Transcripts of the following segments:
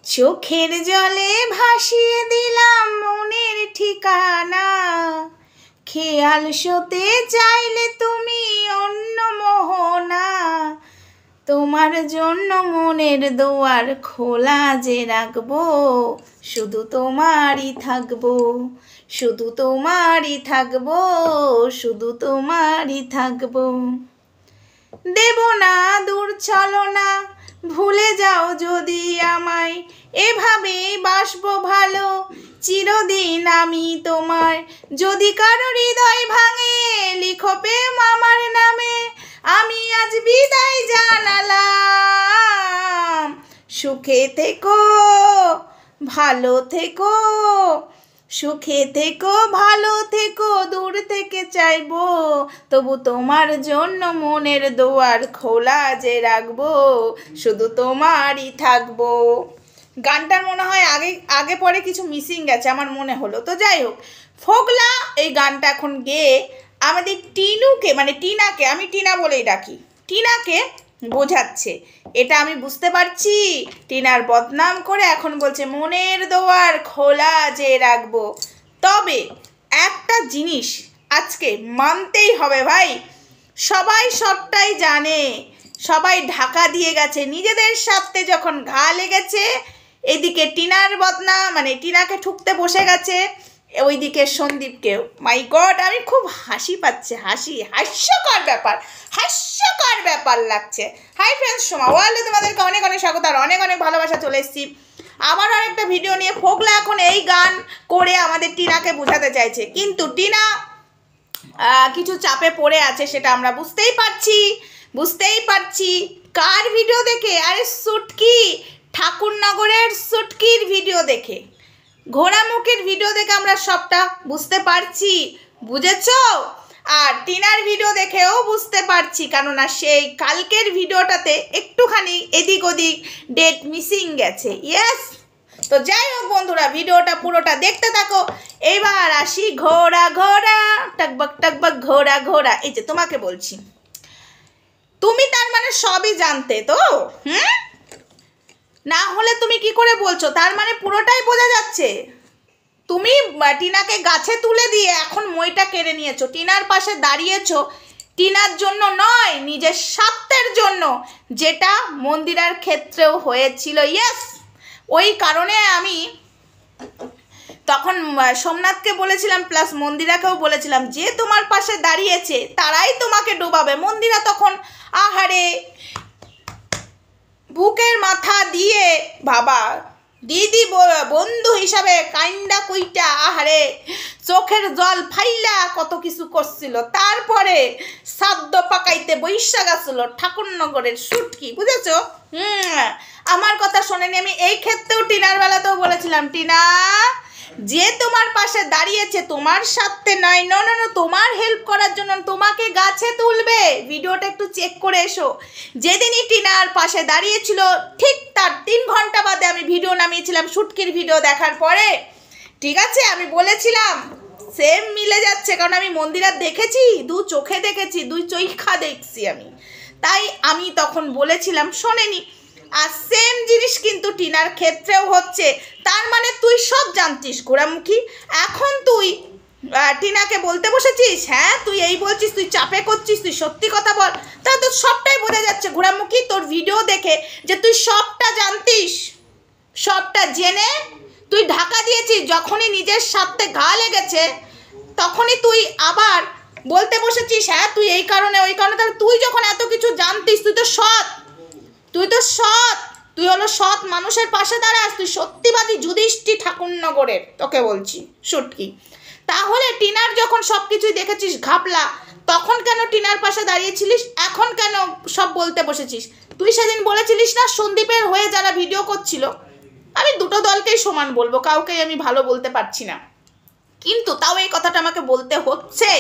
চোখের জলে ভাসিয়ে দিলাম মনের ঠিকানা, খেয়াল শোতে চাইলে তুমি অন্য মোহনা। তোমার জন্য মনের দুয়ার খোলা যে রাখবো, শুধু তোমারই থাকবো, শুধু তোমারই থাকবো, শুধু তোমারই থাকবো। দেব না দূর চলো না, ভুলে যাও যদি আমায়, এভাবেই বাসবো ভালো চিরদিন আমি তোমার। যদি কারো হৃদয় ভাঙে লিখো প্রেম আমার নামে, আমি আজ বিদায় জানালাম। সুখে থেকো ভালো থেকো, সুখে থেকো ভালো থেকো, দূর থেকে চাইবো তবু তোমার জন্য মনের দুয়ার খোলা যে রাখবো, শুধু তোমারই থাকবো। গানটার মনে হয় আগে পরে কিছু মিসিং গেছে আমার মনে হলো। তো যাই হোক, ফোগলা এই গানটা এখন গেয়ে আমাদের টিনুকে, মানে টিনাকে, আমি টিনা বলেই ডাকি, টিনাকে বোঝাচ্ছে। এটা আমি বুঝতে পারছি, টিনার বদনাম করে এখন বলছে মনের দুয়ার খোলা যে রাখবো। তবে একটা জিনিস আজকে মানতেই হবে ভাই, সবাই সবটাই জানে, সবাই ঢাকা দিয়ে গেছে, নিজেদের স্বার্থে যখন ঘা লেগেছে এদিকে টিনার বদনাম, মানে টিনাকে ঠুকতে বসে গেছে, ওইদিকে সন্দীপকেও। মাই গড, আমি খুব হাসি পাচ্ছে, হাস্যকর ব্যাপার লাগছে। হাই ফ্রেন্ডস, সোমা ওয়ার্ল্ডে তোমাদেরকে অনেক অনেক স্বাগত আর অনেক অনেক ভালোবাসা। চলে এসেছি আবার আরেকটা ভিডিও নিয়ে। ফোগলা এখন এই গান করে আমাদের টিনাকে বোঝাতে চাইছে, কিন্তু টিনা কিছু চাপে পড়ে আছে, সেটা আমরা বুঝতেই পারছি। কার ভিডিও দেখে? আরে সুটকি, ঠাকুরনগরের সুটকির ভিডিও দেখে, ঘোড়ামুখীর ভিডিও দেখে আমরা সবটা বুঝতে পারছি, বুঝেছো? আর টিনার ভিডিও দেখেও বুঝতে পারছি, কেননা সেই কালকের ভিডিওটাতে একটুখানি এদিক ওদিক ডেট মিসিং গেছে। ইয়েস, তো যাই হোক বন্ধুরা, ভিডিওটা পুরোটা দেখতে থাকো। এইবার আসি ঘোড়া টকবক ঘোড়া। এই যে তোমাকে বলছি, তুমি তার মানে সবই জানতে তো, না হলে তুমি কি করে বলছো? তার মানে পুরোটাই বোঝা যাচ্ছে তুমি টিনাকে গাছে তুলে দিয়ে এখন মইটা কেড়ে নিয়েছো, টিনার পাশে দাঁড়িয়েছো টিনার জন্য নয়, নিজের স্বার্থের জন্য, যেটা মন্দিরার ক্ষেত্রেও হয়েছিল। ইয়েস, ওই কারণে আমি তখন সোমনাথকে বলেছিলাম, প্লাস মন্দিরাকেও বলেছিলাম, যে তোমার পাশে দাঁড়িয়েছে তারাই তোমাকে ডোবাবে। মন্দিরা তখন আহারে বুকের মাথা দিয়ে বাবা দিদি বন্ধু হিসাবে কাইন্ডা কুইটা আহারে চোখের জল ফাইলা কত কিছু করছিল, তারপরে সাদ্য পাকাইতে বৈশা গেছিল ঠাকুরনগরের সুটকি, বুঝেছো? আমার কথা শোনেনি। আমি এই ক্ষেত্রেও টিনার বেলাতেও বলেছিলাম, টিনা যে তোমার পাশে দাঁড়িয়েছে তোমার স্বার্থে নয়, না তোমার হেল্প করার জন্য, তোমাকে গাছে তুলবে। ভিডিওটা একটু চেক করে এসো, যেদিনই টিনার পাশে দাঁড়িয়েছিল ঠিক তার 3 ঘন্টা বাদে আমি ভিডিও নামিয়েছিলাম সুটকির ভিডিও দেখার পরে। ঠিক আছে, আমি বলেছিলাম সেম মিলে যাচ্ছে, কারণ আমি মন্দিরার দেখেছি, 2 চোখে দেখেছি, 2 চৈখা দেখছি আমি, তাই আমি তখন বলেছিলাম, শোনেনি। আর সেম জিনিস কিন্তু টিনার ক্ষেত্রেও হচ্ছে। তার মানে তুই সব জানতিস ঘোড়ামুখী, এখন তুই টিনাকে বলতে বসেছিস, হ্যাঁ তুই এই বলছিস, তুই চাপে করছিস, তুই সত্যি কথা বল। তাহলে তো সবটাই বোঝা যাচ্ছে ঘোড়ামুখী তোর ভিডিও দেখে যে তুই সবটা জানতিস, সবটা জেনে তুই ঢাকা দিয়েছিস। যখনই নিজের স্বার্থে ঘা লেগেছে তখনই তুই আবার বলতে বসেছিস, হ্যাঁ তুই এই কারণে ওই কারণে। তাহলে তুই যখন এত কিছু জানতিস, তুই তো সৎ, তুই হলো সৎ মানুষের পাশে দাঁড়াস, তুই সত্যিবাদী যুধিষ্ঠির ঠাকুরনগরের, তোকে বলছি সুটকি। তাহলে টিনার যখন সব কিছুই দেখেছিস ঘাপলা, তখন কেন টিনার পাশে দাঁড়িয়েছিলিস? এখন কেন সব বলতে বসেছিস? তুই সেদিন বলেছিলিস না সন্দীপের হয়ে যারা ভিডিও করছিল, আমি দুটো দলকেই সমান বলবো, কাউকেই আমি ভালো বলতে পারছি না, কিন্তু তাও এই কথাটা আমাকে বলতে হচ্ছে।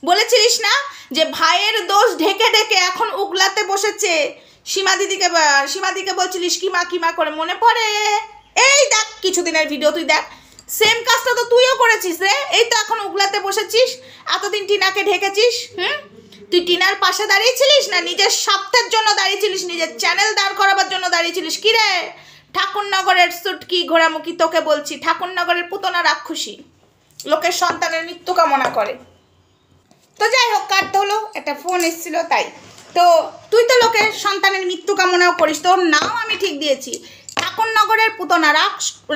বলেছিলিস না যে ভাইয়ের দোষ ঢেকে ঢেকে এখন উগলাতে বসেছে। সীমাদিকে বলছিলিস কিমা করে, মনে পড়ে? এই দেখ কিছুদিনের ভিডিও, তুই দেখ, সেম কাজটা তো তুইও করেছিস রে। এই তো এখন উগলাতে বসেছিস, এতদিন টিনাকে ঢেকেছিস। তুই টিনার পাশে দাঁড়িয়েছিলিস না নিজের স্বার্থের জন্য দাঁড়িয়েছিলিস, নিজের চ্যানেল দাঁড় করাবার জন্য দাঁড়িয়েছিলিস? কি রে ঠাকুরনগরের সুটকি ঘোড়ামুখী, তোকে বলছি ঠাকুরনগরের পুতনা রাক্ষসী, লোকের সন্তানের মৃত্যু কামনা করে। তো যাই হোক, কাটতে হলো, একটা ফোন এসেছিল তাই। তো তুই তো লোকের সন্তানের মৃত্যু কামনাও করিস, তোর নাম আমি ঠিক দিয়েছি, ঠাকুরনগরের পুতনা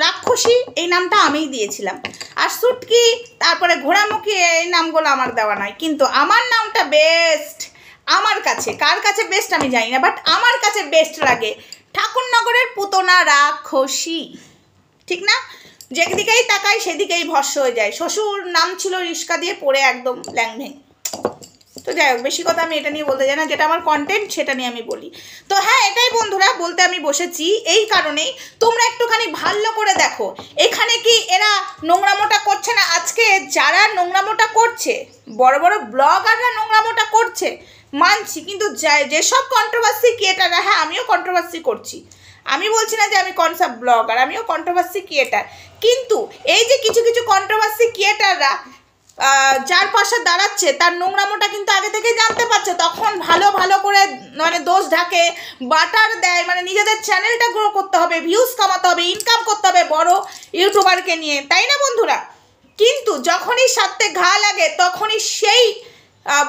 রাক্ষসী এই নামটা আমিই দিয়েছিলাম। আর সুটকি, তারপরে ঘোড়ামুখী, এই নামগুলো আমার দেওয়া নয়, কিন্তু আমার নামটা বেস্ট আমার কাছে। কার কাছে বেস্ট আমি জানি না, বাট আমার কাছে বেস্ট লাগে ঠাকুরনগরের পুতনা রাক্ষসী, ঠিক না? যেদিকেই তাকাই সেদিকেই ভস্য হয়ে যায়। শ্বশুর নাম ছিল রিস্কা দিয়ে, পড়ে একদম ল্যাংভেং। তো যাই হোক, বেশি কথা আমি এটা নিয়ে বলতে চাই না, যেটা আমার কন্টেন্ট সেটা নিয়ে আমি বলি। তো হ্যাঁ, এটাই বন্ধুরা বলতে আমি বসেছি, এই কারণেই তোমরা একটুখানি ভালো করে দেখো এখানে কি এরা নোংরামোটা করছে না। আজকে যারা নোংরামোটা করছে, বড় বড় ব্লগাররা নোংরামোটা করছে মানছি, কিন্তু যেসব কন্ট্রোভার্সি ক্রিয়েটাররা, হ্যাঁ আমিও কন্ট্রোভার্সি করছি, আমি বলছি না যে আমি কনসেপ্ট ব্লগার, আমিও কন্ট্রোভার্সি ক্রিয়েটার, কিন্তু এই যে কিছু কিছু কন্ট্রোভার্সি ক্রিয়েটাররা যার পাশে দাঁড়াচ্ছে তার নোংরামোটা কিন্তু আগে থেকে জানতে পারছে, তখন ভালো ভালো করে মানে দোষ ঢাকে, বাটার দেয়, মানে নিজেদের চ্যানেলটা গ্রো করতে হবে, ভিউজ কামাতে হবে, ইনকাম করতে হবে বড় ইউটিউবারকে নিয়ে, তাই না বন্ধুরা? কিন্তু যখনই সাথে ঘা লাগে তখনই সেই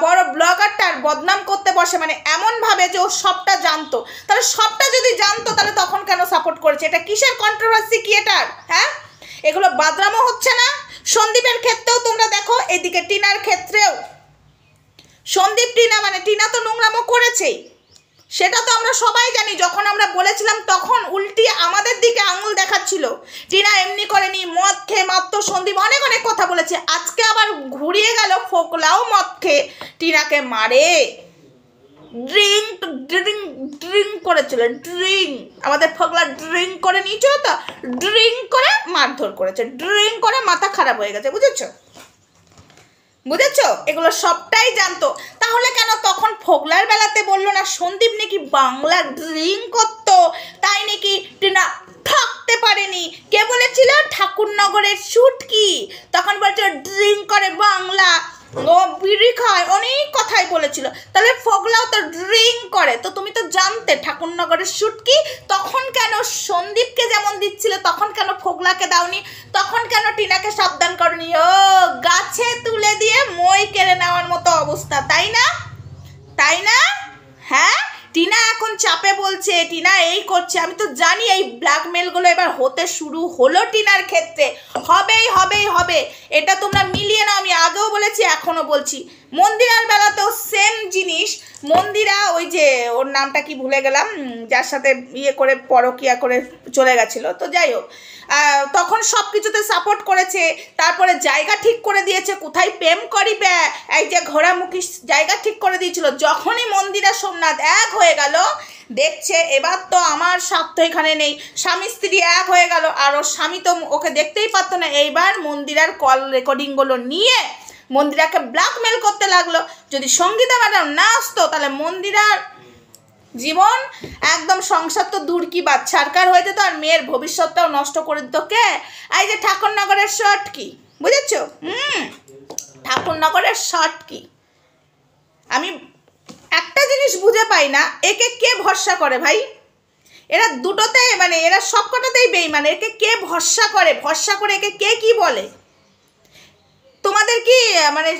বড় ব্লগারটার বদনাম করতে বসে, মানে এমনভাবে যে ও সবটা জানতো। তাহলে সবটা যদি জানতো তাহলে তখন কেন সাপোর্ট করেছে? এটা কিসের কন্ট্রোভার্সি ক্রিয়েটার? হ্যাঁ, এগুলো বাদরামো হচ্ছে না? সন্দীপের ক্ষেত্রেও তোমরা দেখো, এদিকে টিনার ক্ষেত্রেও। সন্দীপ টিনা, মানে টিনা তো নোংরামো করেছেই, সেটা তো আমরা সবাই জানি। যখন আমরা বলেছিলাম তখন উল্টি আমাদের দিকে আঙুল দেখাচ্ছিল, টিনা এমনি করেনি, মদ খেয়ে মাত্র সন্দীপ অনেক অনেক কথা বলেছে। আজকে আবার ঘুরিয়ে গেল, ফোকলাও মদ খেয়ে টিনাকে মারে। ড্রিঙ্ক করেছিল, আমাদের ফোকলা ড্রিঙ্ক করে নিয়েছিল, তো ড্রিঙ্ক করে মারধর করেছে, ড্রিঙ্ক করে মাথা খারাপ হয়ে গেছে, বুঝেছো? এগুলো সবটাই জানতো, তাহলে কেন তখন ফোগলার বেলাতে বললো না সন্দীপ নাকি বাংলা ড্রিঙ্ক করতো, তাই নাকি টিনা থাকতে পারেনি? কে বলেছিল? ঠাকুরনগরের সুটকি, তখন বলছিল ড্রিঙ্ক করে বাংলা, ও বিড়ি খায়, অনেক কথাই বলেছিল। তাহলে ফোগলাও তো ড্রিঙ্ক করে, তো তুমি তো জানতে ঠাকুরনগরের সুটকি, তখন কেন সন্দীপকে যেমন দিচ্ছিল তখন কেন ফোগলাকে দাওনি? তখন কেন টিনাকে সাবধান করনি? ও গাছে তুলে দিয়ে মই কেড়ে নেওয়ার মতো অবস্থা, তাই না? তাই না? হ্যাঁ, টিনা এখন চাপে বলছে, টিনা এই করছে। আমি তো জানি এই ব্ল্যাকমেলগুলো এবার হতে শুরু হলো টিনার ক্ষেত্রে, হবেই হবেই হবে, এটা তোমরা মিলিয়ে নাও। আমি আগেও বলেছি, এখনও বলছি, মন্দিরার বেলাতেও সেম জিনিস। মন্দিরা, ওই যে ওর নামটা কি ভুলে গেলাম, যার সাথে ইয়ে করে পরকিয়া করে চলে গেছিলো, তো যাই হোক, তখন সব কিছুতে সাপোর্ট করেছে, তারপরে জায়গা ঠিক করে দিয়েছে কোথায় প্রেম করিবে, এই যে ঘোড়ামুখী জায়গা ঠিক করে দিয়েছিল। যখনই মন্দিরা সোমনাথ এক হয়ে গেল, দেখছে এবার তো আমার স্বার্থ এখানে নেই, স্বামী স্ত্রী এক হয়ে গেল, আর ওর স্বামী তো ওকে দেখতেই পারতো না। এইবার মন্দিরার কল রেকর্ডিংগুলো নিয়ে মন্দিরাকে ব্ল্যাকমেল করতে লাগলো। যদি সঙ্গীতা ম্যাডাম না আসতো তাহলে মন্দিরার জীবন একদম, সংসার তো দূর কি বাদ, ছাড়কার হয়ে যেত, আর মেয়ের ভবিষ্যৎটাও নষ্ট করে দিত কে? এই যে ঠাকুরনগরের শর্ট কি, বুঝেছো? ঠাকুরনগরের শর্ট কি, আমি একটা জিনিস বুঝে পাই না, একে কে ভরসা করে ভাই? এরা দুটোতে, মানে এরা সব কটাতেই বেইমান। একে কে ভরসা করে? ভরসা করে একে কে কি বলে? তোমাদের কি মানে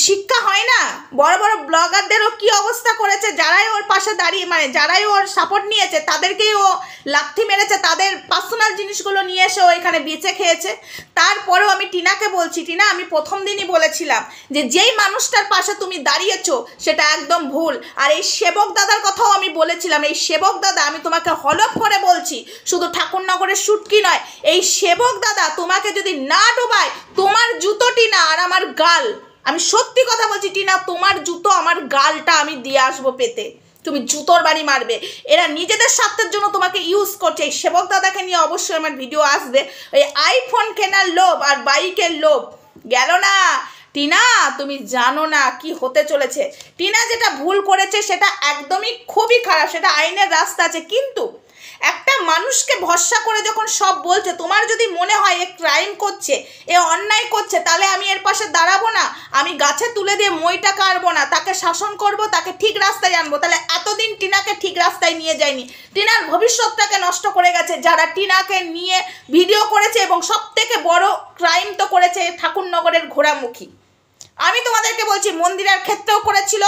শিক্ষা হয় না? বড় বড় ব্লগারদেরও কি অবস্থা করেছে, যারাই ওর পাশে দাঁড়িয়ে, মানে যারাই ওর সাপোর্ট নিয়েছে তাদেরকেই ও লাথি মেরেছে, তাদের পার্সোনাল জিনিসগুলো নিয়ে এসে ও এখানে বেঁচে খেয়েছে। তারপরেও আমি টিনাকে বলছি, টিনা আমি প্রথম দিনই বলেছিলাম যে যেই মানুষটার পাশে তুমি দাঁড়িয়েছো সেটা একদম ভুল। আর এই সেবক দাদার কথাও আমি বলেছিলাম, এই সেবক দাদা, আমি তোমাকে হলফ করে বলছি, শুধু ঠাকুরনগরের সুটকি নয়, এই সেবক দাদা তোমাকে যদি না ডোবায়, তোমার জুতো টিনা আর আমার গাল, আমি সত্যি কথা বলছি টিনা, তোমার জুতো আমার গালটা আমি দিয়ে আসবো পেতে, তুমি জুতোর বাড়ি মারবে। এরা নিজেদের স্বার্থের জন্য তোমাকে ইউজ করছে। এই সেবক দাদাকে নিয়ে অবশ্যই আমার ভিডিও আসবে। ওই আইফোন কেনার লোভ আর বাইকের লোভ গেল না টিনা, তুমি জানো না কি হতে চলেছে। টিনা যেটা ভুল করেছে সেটা একদমই খুবই খারাপ, সেটা আইনের রাস্তা আছে, কিন্তু একটা মানুষকে ভরসা করে যখন সব বলছে, তোমার যদি মনে হয় এ ক্রাইম করছে, এ অন্যায় করছে, তাহলে আমি এর পাশে দাঁড়াবো না, আমি গাছে তুলে দিয়ে মইটা কাটবো না, তাকে শাসন করব, তাকে ঠিক রাস্তায় আনবো। তাহলে এতদিন টিনাকে ঠিক রাস্তায় নিয়ে যায়নি, টিনার ভবিষ্যৎটাকে নষ্ট করে গেছে যারা টিনাকে নিয়ে ভিডিও করেছে, এবং সব থেকে বড় ক্রাইম তো করেছে ঠাকুরনগরের ঘোড়ামুখী। আমি তোমাদেরকে বলছি, মন্দিরের ক্ষেত্রেও করেছিল,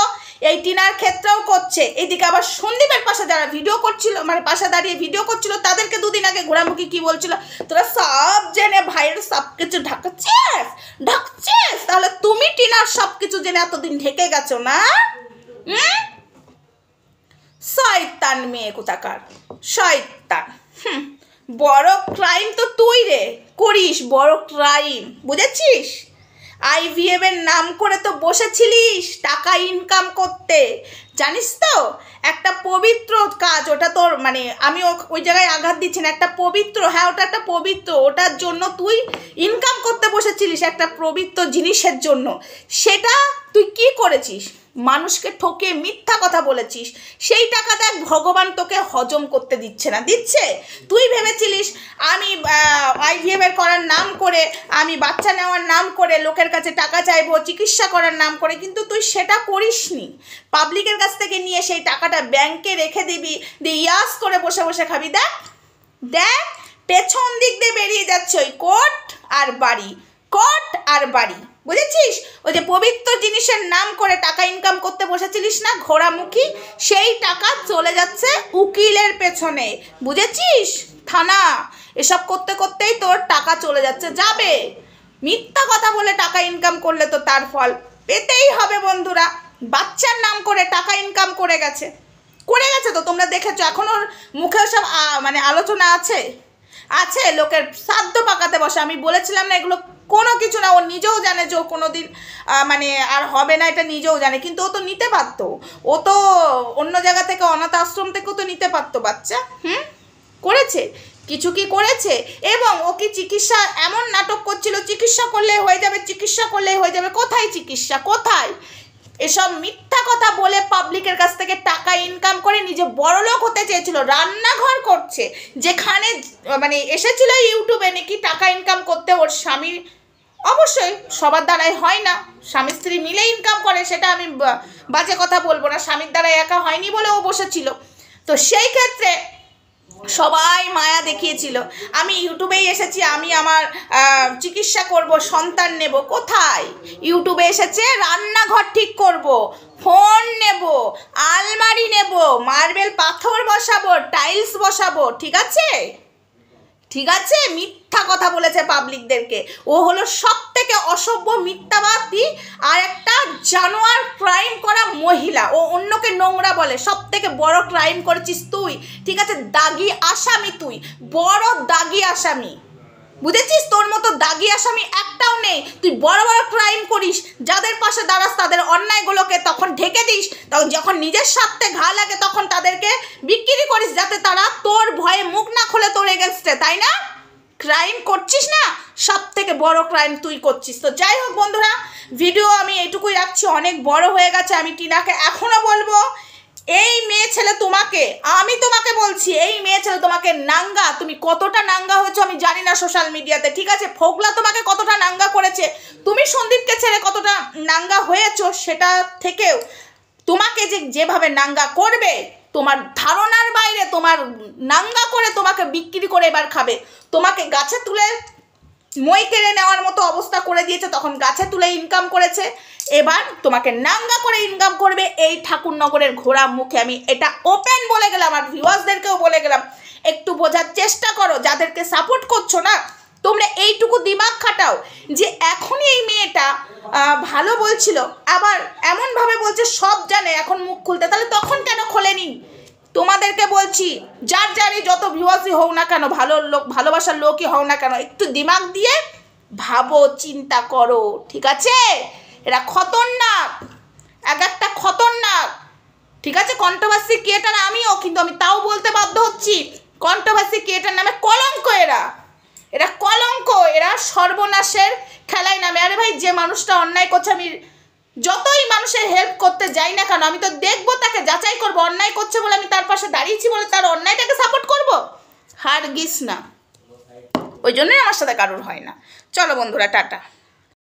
এই টিনার ক্ষেত্রেও করছে। এইদিকে আবার সন্দীপের পাশে যারা ভিডিও করছিল, মানে পাশে দাঁড়িয়ে ভিডিও করছিল, তাদেরকে দুদিন আগে ঘোড়ামুখী কি বলছিল, তোরা সব জেনে ভাইয়ের সব কিছু ঢাকছিস, তাহলে তুমি টিনার সব কিছু জেনে এতদিন ঢেকে গেছো না? শয়তান মেয়ে কোথাকার, শয়তান। বড় ক্রাইম তো তুই রে করিস, বড় ক্রাইম, বুঝেছিস? IVF এর নাম করে তো বসেছিলিস টাকা ইনকাম করতে, জানিস তো? একটা পবিত্র কাজ ওটা, তোর মানে আমি ওই জায়গায় আঘাত দিচ্ছি না, একটা পবিত্র, হ্যাঁ ওটা একটা পবিত্র, ওটার জন্য তুই ইনকাম করতে বসেছিলিস একটা পবিত্র জিনিসের জন্য। সেটা তুই কি করেছিস? মানুষকে ঠকে মিথ্যা কথা বলেছিস, সেই টাকা দেখ ভগবান তোকে হজম করতে দিচ্ছে না, দিচ্ছে। তুই ভেবেছিলিস আমি IVF এর করার নাম করে, আমি বাচ্চা নেওয়ার নাম করে লোকের কাছে টাকা চাইবো, চিকিৎসা করার নাম করে, কিন্তু তুই সেটা করিসনি। পাবলিকের কাছ থেকে নিয়ে সেই টাকাটা ব্যাংকে রেখে দিবি, দিয়ে ইয়াস করে বসে বসে খাবি। দেখ দেখ পেছন দিক দিয়ে বেরিয়ে যাচ্ছে ওই কোর্ট আর বাড়ি, কোর্ট আর বাড়ি, বুঝেছিস? ওই যে পবিত্র জিনিসের নাম করে টাকা ইনকাম করতে বসেছিলিস না ঘোড়ামুখী, সেই টাকা চলে যাচ্ছে উকিলের পেছনে, বুঝেছিস? থানা, এসব করতে করতেই তোর টাকা চলে যাচ্ছে, যাবে। মিথ্যা কথা বলে টাকা ইনকাম করলে তো তার ফল পেতেই হবে বন্ধুরা। বাচ্চার নাম করে টাকা ইনকাম করে গেছে তো, তোমরা দেখেছো। এখন ওর মুখে সব মানে আলোচনা আছে, লোকের শ্রাদ্ধ পাকাতে বসে। আমি বলেছিলাম না এগুলো কোনো কিছু না, ও নিজেও জানে যে ও কোনো দিন মানে আর হবে না, এটা নিজেও জানে, কিন্তু ও তো নিতে পারতো, ও তো অন্য জায়গা থেকে অনাথ আশ্রম থেকেও তো নিতে পারতো বাচ্চা। করেছে কিছু কি করেছে? এবং ও কি চিকিৎসা এমন নাটক করছিল, চিকিৎসা করলে হয়ে যাবে, চিকিৎসা করলে হয়ে যাবে। কোথায় চিকিৎসা, কোথায়? এসব মিথ্যা কথা বলে পাবলিকের কাছ থেকে টাকা ইনকাম করে নিজে বড়লোক হতে চেয়েছিল। রান্নাঘর করছে, যেখানে মানে এসেছিল ইউটিউবে নাকি টাকা ইনকাম করতে। ওর স্বামী, অবশ্যই সবার দ্বারাই হয় না, স্বামী স্ত্রী মিলে ইনকাম করে, সেটা আমি বাজে কথা বলবো না, স্বামীর দ্বারা একা হয়নি বলে ও বসেছিল। তো সেই ক্ষেত্রে সবাই মায়া দেখিয়েছিল, আমি ইউটিউবেই এসেছি, আমি আমার চিকিৎসা করব, সন্তান নেব। কোথায়? ইউটিউবে এসেছে রান্নাঘর ঠিক করব, ফোন নেব, আলমারি নেব, মার্বেল পাথর বসাবো, টাইলস বসাবো, ঠিক আছে? ঠিক আছে, মিথ্যা কথা বলেছে পাবলিকদেরকে। ও হলো সব থেকে অসভ্য মিথ্যাবাদী আর একটা জানোয়ার ক্রাইম করা মহিলা। ও অন্যকে নোংরা বলে। সব থেকে বড় ক্রাইম করেছিস তুই, ঠিক আছে? দাগি আসামি তুই, বড় দাগি আসামি, বুঝেছিস? তোর মতো দাগি আসামি একটাও নেই। তুই বড় বড় ক্রাইম করিস, যাদের পাশে দাঁড়াস তাদের অন্যায়গুলোকে তখন ঢেকে দিস, তখন যখন নিজের স্বার্থে ঘা লাগে তখন তাদেরকে বিক্রি করিস, যাতে তারা তোর ভয়ে মুখ না খোলে তোর এগেনস্টে, তাই না? ক্রাইম করছিস না, সব থেকে বড় ক্রাইম তুই করছিস। তো যাই হোক বন্ধুরা, ভিডিও আমি এইটুকুই রাখছি, অনেক বড় হয়ে গেছে। আমি টিনাকে এখনও বলবো, এই মেয়ে ছেলে তোমাকে, আমি তোমাকে বলছি, এই মেয়ে ছেলে তোমাকে নাঙ্গা, তুমি কতটা নাঙ্গা হয়েছো আমি জানি না সোশ্যাল মিডিয়াতে, ঠিক আছে? ফোগলা তোমাকে কতটা নাঙ্গা করেছে, তুমি সন্দীপকে ছেড়ে কতটা নাঙ্গা হয়েছো, সেটা থেকেও তোমাকে যেভাবে নাঙ্গা করবে, তোমার ধারণার বাইরে, তোমার নাঙ্গা করে তোমাকে বিক্রি করে এবার খাবে। তোমাকে গাছে তুলে মই কেড়ে নেওয়ার মতো অবস্থা করে দিয়েছে, তখন গাছে তুলে ইনকাম করেছে, এবার তোমাকে নাঙ্গা করে ইনকাম করবে এই ঠাকুরনগরের ঘোড়া মুখে। আমি এটা ওপেন বলে গেলাম, আর ভিউয়ার্সদেরকেও বলে গেলাম, একটু বোঝার চেষ্টা করো, যাদেরকে সাপোর্ট করছো না তোমরা এইটুকু দিমাগ খাটাও যে এখনই এই মেয়েটা ভালো বলছিল, আবার এমনভাবে বলছে সব জানে এখন মুখ খুলতে, তাহলে তখন কেন খোলেনি? তোমাদেরকে বলছি, যার যারই যত ভিউয়ার্সই হোক না কেন, ভালো লোক, ভালোবাসার লোকই হোক না কেন, একটু দিমাগ দিয়ে ভাবো, চিন্তা করো, ঠিক আছে? এরা খতরনাক, এক একটা খতরনাক, ঠিক আছে? কন্ট্রোভার্সি ক্রিয়েটার আমিও, কিন্তু আমি তাও বলতে বাধ্য হচ্ছি, কন্ট্রোভার্সি ক্রিয়েটার নামে কলঙ্ক। এরা কলঙ্ক, এরা সর্বনাশের খেলায় নামে। আরে ভাই, যে মানুষটা অন্যায় করছে, আমি যতই মানুষ মানুষের হেল্প করতে যাই না কেন, আমি তো দেখবো, তাকে যাচাই করবো, অন্যায় করছে বলে আমি তার পাশে দাঁড়িয়েছি বলে তার অন্যায়টাকে সাপোর্ট করবো? হারগিজ না। ওই জন্যই আমার সাথে কারোর হয় না। চলো বন্ধুরা, টাটা।